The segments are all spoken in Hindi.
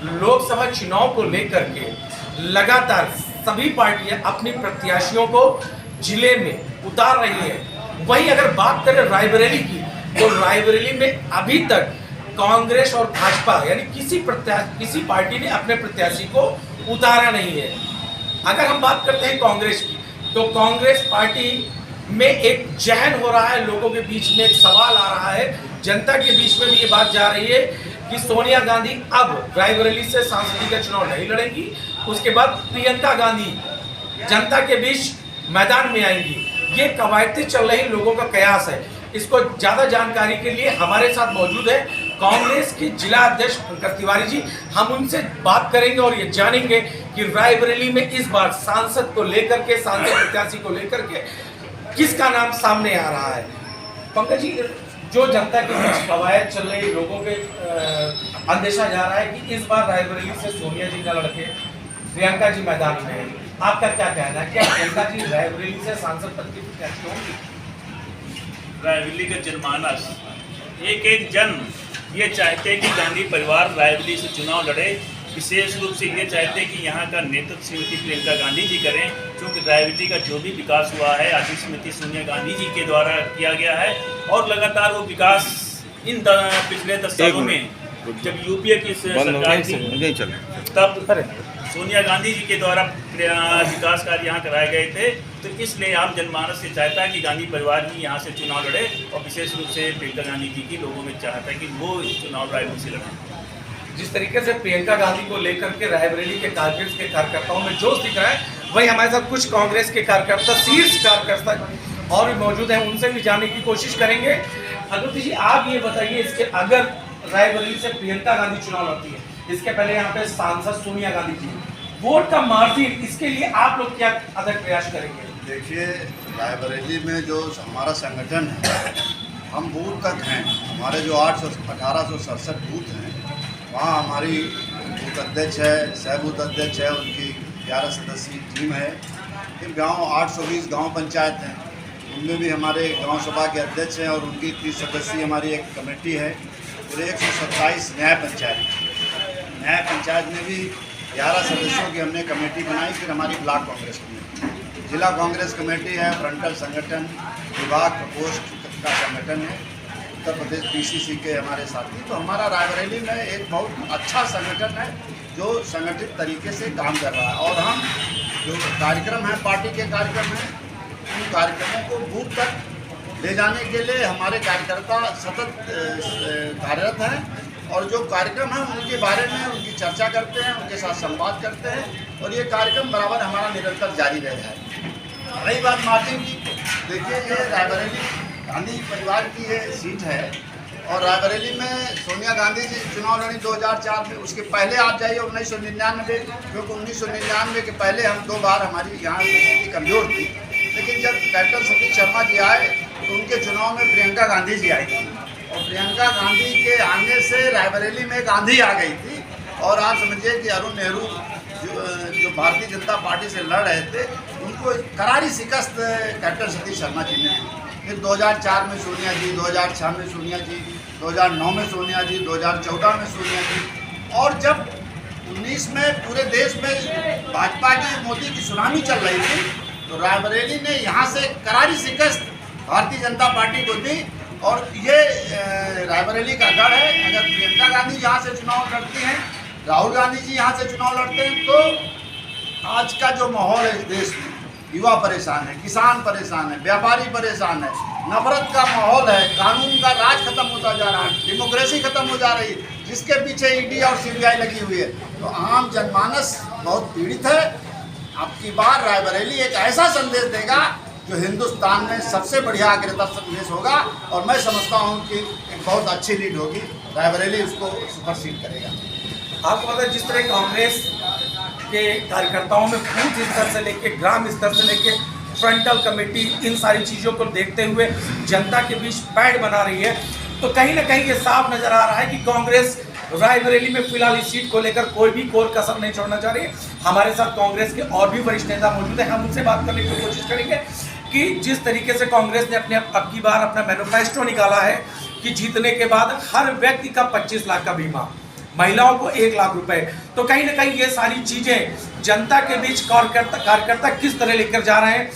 लोकसभा चुनाव को लेकर के लगातार सभी पार्टियां अपनी प्रत्याशियों को जिले में उतार रही है। वहीं अगर बात करें रायबरेली की, तो रायबरेली में अभी तक कांग्रेस और भाजपा यानी किसी पार्टी ने अपने प्रत्याशी को उतारा नहीं है। अगर हम बात करते हैं कांग्रेस की, तो कांग्रेस पार्टी में एक जहन हो रहा है, लोगों के बीच में एक सवाल आ रहा है, जनता के बीच में भी ये बात जा रही है कि सोनिया गांधी अब रायबरेली से सांसदीय का चुनाव नहीं लड़ेंगी। उसके बाद प्रियंका गांधी जनता के बीच मैदान में आएंगी। ये कवायती चल रही लोगों का कयास है। इसको ज़्यादा जानकारी के लिए हमारे साथ मौजूद है कांग्रेस के जिला अध्यक्ष पंकज तिवारी जी। हम उनसे बात करेंगे और ये जानेंगे कि रायबरेली में इस बार सांसद को लेकर के, सांसद प्रत्याशी को लेकर के किसका नाम सामने आ रहा है। पंकज जी, जो जनता के बीच कवायद चल रही, लोगों के अंदेशा जा रहा है कि इस बार रायबरेली से सोनिया जी का लड़के प्रियंका जी मैदान में है, आपका क्या कहना है? क्या प्रियंका जी रायबरेली से सांसद पद की प्रत्याशी होंगी? रायबरेली का जनमानस एक जन ये चाहते हैं कि गांधी परिवार रायबरेली से चुनाव लड़े। विशेष रूप से ये चाहते हैं कि यहाँ का नेतृत्व श्रीमती प्रियंका गांधी जी करें, क्योंकि रायबरेली का जो भी विकास हुआ है आदि श्रीमती सोनिया गांधी जी के द्वारा किया गया है। और लगातार वो विकास इन पिछले 10 सालों में जब यूपीए की सरकार थी तब सोनिया गांधी जी के द्वारा विकास कार्य यहाँ कराए गए थे। तो इसलिए आम जनमानस से चाहता है कि गांधी परिवार ही यहाँ से चुनाव लड़े, और विशेष रूप से प्रियंका गांधी जी की लोगों में चाहता है कि वो चुनाव रायबरेली से लड़ें। जिस तरीके से प्रियंका गांधी को लेकर के रायबरेली के कांग्रेस के कार्यकर्ताओं में जोश दिख रहा है, वही हमारे साथ कुछ कांग्रेस के कार्यकर्ता, शीर्ष कार्यकर्ता और भी मौजूद हैं, उनसे भी जानने की कोशिश करेंगे। अनुति जी, आप ये बताइए, इसके अगर रायबरेली से प्रियंका गांधी चुनाव लड़ती है, इसके पहले यहाँ पे सांसद सोनिया गांधी जी, वोट का मार्जिन, इसके लिए आप लोग क्या अधिक प्रयास करेंगे? देखिए, रायबरेली में जो हमारा संगठन है, हम बूथ तक हैं। हमारे जो 1867 बूथ हैं, वहाँ हमारी बूथ अध्यक्ष है, सह बूथ अध्यक्ष है, उनकी 11 सदस्यीय टीम है। फिर गांव 820 गांव पंचायत हैं, उनमें भी हमारे गांव सभा के अध्यक्ष हैं और उनकी 30 सदस्यीय हमारी एक कमेटी है। फिर 127 न्याय पंचायत में भी 11 सदस्यों की हमने कमेटी बनाई। फिर हमारी ब्लॉक कांग्रेस कमेटी, जिला कांग्रेस कमेटी है, फ्रंटल संगठन, विभाग प्रकोष्ठ का संगठन है, उत्तर प्रदेश पीसीसी के हमारे साथी। तो हमारा रायबरेली में एक बहुत अच्छा संगठन है जो संगठित तरीके से काम कर रहा है। और हम जो कार्यक्रम हैं, पार्टी के कार्यक्रम हैं, उन कार्यक्रमों को बूथ तक ले जाने के लिए हमारे कार्यकर्ता सतत कार्यरत हैं। और जो कार्यक्रम हैं उनके बारे में उनकी चर्चा करते हैं, उनके साथ संवाद करते हैं, और ये कार्यक्रम बराबर हमारा निरंतर जारी रहा है। रही बात मार्जिन की, देखिए ये रायबरेली गांधी परिवार की ये सीट है, और रायबरेली में सोनिया गांधी जी चुनाव लड़ी 2004 में। उसके पहले आप जाइए 1999, क्योंकि 1999 के पहले हम 2 बार हमारी यहाँ की स्थिति कमज़ोर थी। लेकिन जब कैप्टन सतीश शर्मा जी आए तो उनके चुनाव में प्रियंका गांधी जी आई थी, और प्रियंका गांधी के आने से रायबरेली में गांधी आ गई थी। और आप समझिए कि अरुण नेहरू जो भारतीय जनता पार्टी से लड़ रहे थे, उनको करारी शिकस्त कैप्टन सतीश शर्मा जी ने दी। फिर 2004 में सोनिया जी, 2006 में सोनिया जी, 2009 में सोनिया जी, 2014 में सोनिया जी, और जब 19 में पूरे देश में भाजपा की, मोदी की सुनामी चल रही थी, तो रायबरेली ने यहाँ से करारी शिकस्त भारतीय जनता पार्टी को दी। और ये रायबरेली का गढ़ है। अगर प्रियंका गांधी यहाँ से चुनाव लड़ती हैं, राहुल गांधी जी यहाँ से चुनाव लड़ते हैं, तो आज का जो माहौल है इस देश में, युवा परेशान है, किसान परेशान है, व्यापारी परेशान है, नफरत का माहौल है, कानून का राज खत्म होता जा रहा है, डेमोक्रेसी खत्म हो जा रही है, जिसके पीछे ईडी और सीबीआई लगी हुई है। तो आम जनमानस बहुत पीड़ित है। आपकी बार रायबरेली एक ऐसा संदेश देगा जो हिंदुस्तान में सबसे बढ़िया अग्रता संदेश होगा, और मैं समझता हूँ कि एक बहुत अच्छी लीड होगी, रायबरेली उसको सुपरसीड करेगा। आपको पता है, जिस तरह कांग्रेस के कार्यकर्ताओं में बूथ स्तर से लेके, ग्राम स्तर से लेके, फ्रंटल कमेटी, इन सारी चीज़ों को देखते हुए जनता के बीच पैड बना रही है, तो कहीं ना कहीं ये साफ नजर आ रहा है कि कांग्रेस रायबरेली में फिलहाल इस सीट को लेकर कोई भी कोर कसर नहीं छोड़ना चाह रही है। हमारे साथ कांग्रेस के और भी वरिष्ठ नेता मौजूद हैं, हम उनसे बात करने की कोशिश करेंगे कि जिस तरीके से कांग्रेस ने अब की बार अपना मैनिफेस्टो निकाला है कि जीतने के बाद हर व्यक्ति का 25 लाख का बीमा, महिलाओं को 1 लाख रुपए। तो कहीं ना कहीं ये सारी चीजें जनता के बीच कार्यकर्ता किस तरह लेकर जा रहे हैं।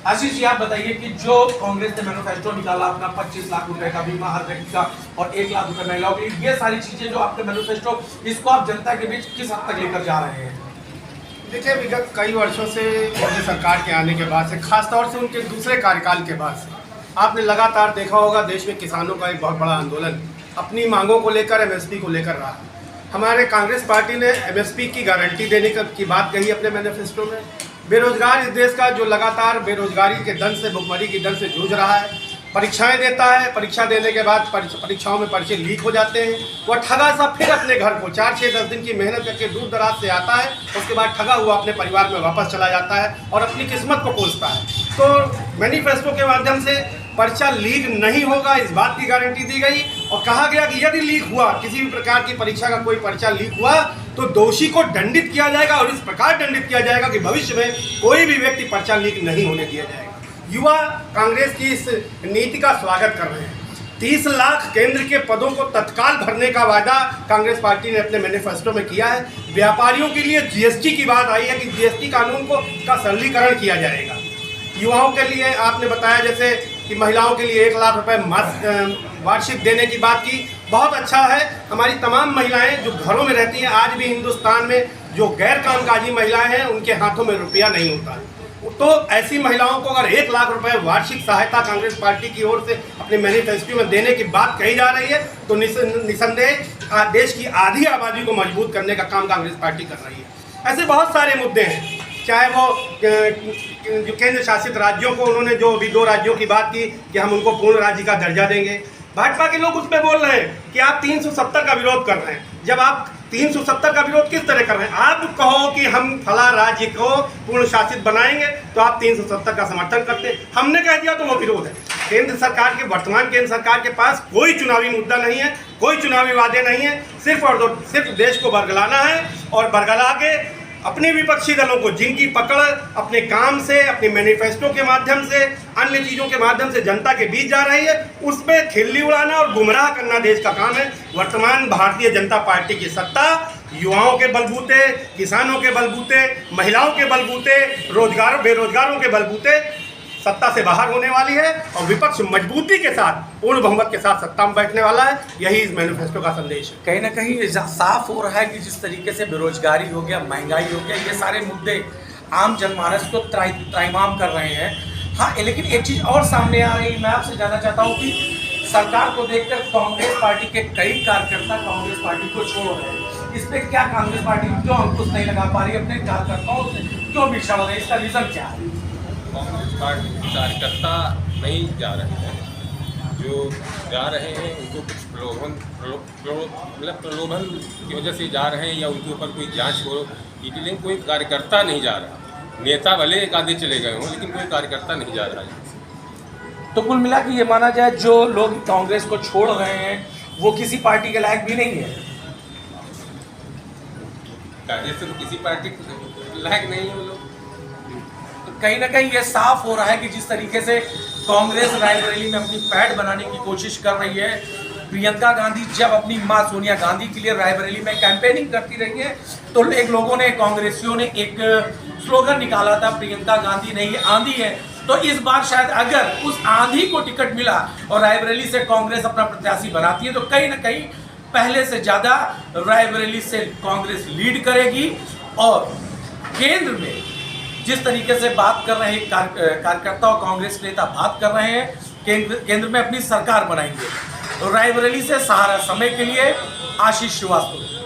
आशीष जी, आप बताइए कि जो कांग्रेस ने मैनिफेस्टो निकाला अपना 25 लाख रुपए का बीमा हर व्यक्ति का और 1 लाख रुपए महिलाओं के लिए, ये सारी चीजें जो आपके मैनिफेस्टो, इसको आप जनता के बीच किस हद तक लेकर जा रहे हैं? देखिए, विगत कई वर्षों से मोदी सरकार के आने के बाद से, खासतौर से उनके दूसरे कार्यकाल के बाद से, आपने लगातार देखा होगा देश में किसानों का एक बहुत बड़ा आंदोलन अपनी मांगों को लेकर, एमएसपी को लेकर रहा। हमारे कांग्रेस पार्टी ने एमएसपी की गारंटी देने की बात कही अपने मैनिफेस्टो में। बेरोजगार इस देश का जो लगातार बेरोजगारी के दंश से, भुखमरी की दंश से जूझ रहा है, परीक्षाएं देता है, परीक्षा देने के बाद परीक्षाओं में पर्चे लीक हो जाते हैं, वह ठगा सा फिर अपने घर को 4-6-10 दिन की मेहनत करके दूर दराज से आता है, उसके बाद ठगा हुआ अपने परिवार में वापस चला जाता है और अपनी किस्मत को कोसता है। तो मैनिफेस्टो के माध्यम से पर्चा लीक नहीं होगा, इस बात की गारंटी दी गई और कहा गया कि यदि लीक हुआ, किसी भी प्रकार की परीक्षा का कोई पर्चा लीक हुआ, तो दोषी को दंडित किया जाएगा और इस प्रकार दंडित किया जाएगा कि भविष्य में कोई भी व्यक्ति पर्चा लीक नहीं होने दिया जाएगा। युवा कांग्रेस की इस नीति का स्वागत कर रहे हैं। 30 लाख केंद्र के पदों को तत्काल भरने का वादा कांग्रेस पार्टी ने अपने मैनिफेस्टो में किया है। व्यापारियों के लिए जीएसटी की बात आई है कि जीएसटी कानून का सरलीकरण किया जाएगा। युवाओं के लिए आपने बताया जैसे कि महिलाओं के लिए 1 लाख रुपए वार्षिक देने की बात की, बहुत अच्छा है। हमारी तमाम महिलाएं जो घरों में रहती हैं, आज भी हिंदुस्तान में जो गैर कामकाजी महिलाएं हैं, उनके हाथों में रुपया नहीं होता। तो ऐसी महिलाओं को अगर 1 लाख रुपए वार्षिक सहायता कांग्रेस पार्टी की ओर से अपने मैनिफेस्टो में देने की बात कही जा रही है, तो निसंदेह देश की आधी आबादी को मजबूत करने का काम कांग्रेस पार्टी कर रही है। ऐसे बहुत सारे मुद्दे हैं, चाहे वो जो केंद्र शासित राज्यों को, उन्होंने जो अभी 2 राज्यों की बात की कि हम उनको पूर्ण राज्य का दर्जा देंगे, भाजपा के लोग उस पर बोल रहे हैं कि आप 370 का विरोध कर रहे हैं। जब आप 370 का विरोध किस तरह कर रहे हैं? आप कहो कि हम फला राज्य को पूर्ण शासित बनाएंगे तो आप 370 का समर्थन करते हैं, हमने कह दिया तो वो विरोध है। केंद्र सरकार के, वर्तमान केंद्र सरकार के पास कोई चुनावी मुद्दा नहीं है, कोई चुनावी वादे नहीं है, सिर्फ और सिर्फ देश को बरगलाना है और बरगला के अपने विपक्षी दलों को, जिनकी पकड़ अपने काम से, अपने मैनिफेस्टो के माध्यम से, अन्य चीज़ों के माध्यम से जनता के बीच जा रही है, उस पर खिल्ली उड़ाना और गुमराह करना देश का काम है। वर्तमान भारतीय जनता पार्टी की सत्ता युवाओं के बलबूते, किसानों के बलबूते, महिलाओं के बलबूते, बेरोजगारों के बलबूते सत्ता से बाहर होने वाली है और विपक्ष मजबूती के साथ, पूर्ण बहुमत के साथ सत्ता में बैठने वाला है। यही इस मैनिफेस्टो का संदेश है। कहीं ना कहीं ये साफ हो रहा है कि जिस तरीके से बेरोजगारी हो गया, महंगाई हो गया, ये सारे मुद्दे आम जनमानस को त्रैमाम कर रहे हैं। हाँ, लेकिन एक चीज़ और सामने आ रही है, मैं आपसे जानना चाहता हूँ कि सरकार को देखकर कांग्रेस पार्टी के कई कार्यकर्ता कांग्रेस पार्टी को छोड़ रहे हैं। इस पर क्या कांग्रेस पार्टी क्यों अंकुश नहीं लगा पा रही, अपने कार्यकर्ताओं से क्यों बिछड़ रहे, इसका रीज़न क्या है? कांग्रेस पार्टी के कार्यकर्ता नहीं जा रहे हैं, जो जा रहे हैं उनको कुछ प्रलोभन की वजह से जा रहे हैं या उनके ऊपर कोई जांच हो, लेकिन कोई कार्यकर्ता नहीं जा रहा। नेता भले एक आधे चले गए हों, लेकिन कोई कार्यकर्ता नहीं जा रहा है। तो कुल मिला के ये माना जाए जो लोग कांग्रेस को छोड़ रहे हैं वो किसी पार्टी के लायक भी नहीं है। कांग्रेस तो किसी पार्टी के लायक नहीं है वो लोग। कहीं ना कहीं ये साफ हो रहा है कि जिस तरीके से कांग्रेस रायबरेली में अपनी पैठ बनाने की कोशिश कर रही है, प्रियंका गांधी जब अपनी मां सोनिया गांधी के लिए रायबरेली में कैंपेनिंग करती रही है, तो एक लोगों ने, कांग्रेसियों ने एक स्लोगन निकाला था, प्रियंका गांधी नहीं आंधी है। तो इस बार शायद अगर उस आंधी को टिकट मिला और रायबरेली से कांग्रेस अपना प्रत्याशी बनाती है, तो कहीं ना कहीं पहले से ज़्यादा रायबरेली से कांग्रेस लीड करेगी और केंद्र में जिस तरीके से बात कर रहे हैं कार्यकर्ता और कांग्रेस नेता बात कर रहे हैं, केंद्र में अपनी सरकार बनाएंगे। तो रायबरेली से सहारा समय के लिए आशीष श्रीवास्तव।